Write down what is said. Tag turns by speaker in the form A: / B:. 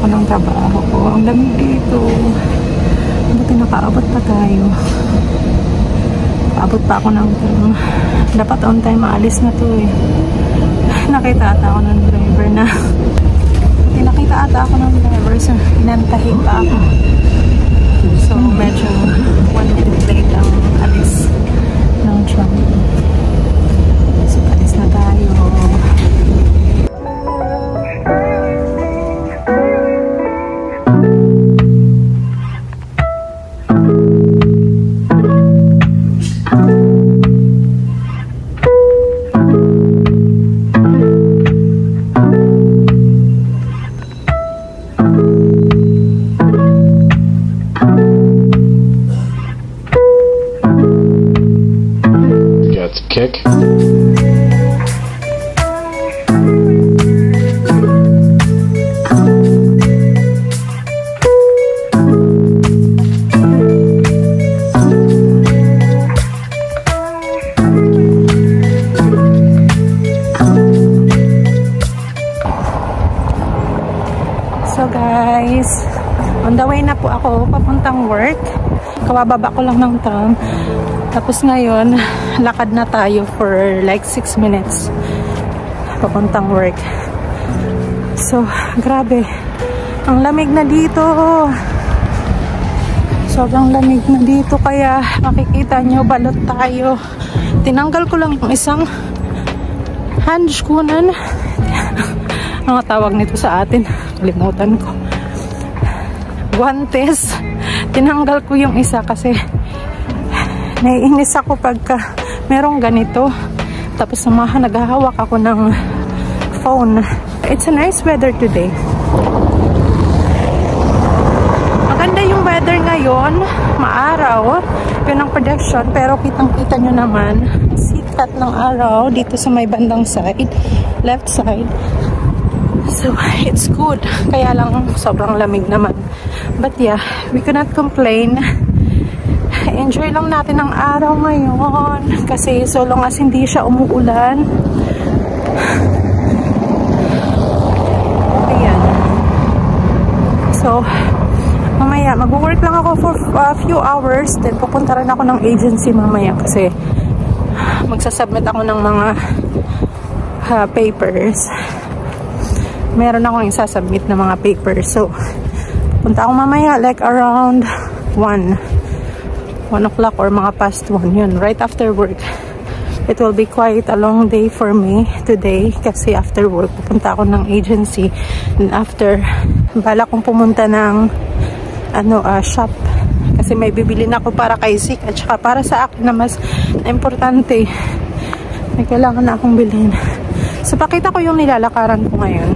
A: ako ng trabaho ko. Ang lamig dito. Buti nakaabot pa tayo. Abot pa ako ng dapat on time maalis na to eh. Nakita ata ako ng driver na nakita ata ako ng driver, so inantahin pa ako. So medyo 1 minute late ang alis ng tram. So alis na tayo.
B: Kick.
A: So guys, on the way na po ako papuntang work. Kawababa ko lang ng tram. Tapos ngayon, lakad na tayo for like 6 minutes papuntang work. So, grabe. Ang lamig na dito. Sobrang lamig na dito. Kaya makikita nyo, balot tayo. Tinanggal ko lang yung isang handskunan. Ang tawag nito sa atin. Kalimutan ko. Guantes. Tinanggal ko yung isa kasi naiinis ako pagka merong ganito. Tapos naghahawak ako ng phone. It's a nice weather today. Maganda yung weather ngayon. Maaraw. Yun ang prediction. Pero kitang-kita nyo naman, sikat ng araw dito sa may bandang side. Left side. So, it's good. Kaya lang, sobrang lamig naman. But yeah, we cannot complain. Enjoy lang natin ang araw ngayon kasi so long as hindi siya umuulan. Ayan. So, mamaya mag-work lang ako for a few hours, then pupunta rin ako ng agency mamaya kasi magsasubmit ako ng mga papers. Meron akong isasubmit na mga papers. So, punta ako mamaya like around 1 o'clock or mga past 1 yun, right after work. It will be quite a long day for me today kasi after work pupunta ako ng agency, and after bala kong pumunta ng shop kasi may bibili na ako para kay Zik at saka para sa akin na mas importante, may kailangan na akong bilhin. So pakita ko yung nilalakaran ko ngayon.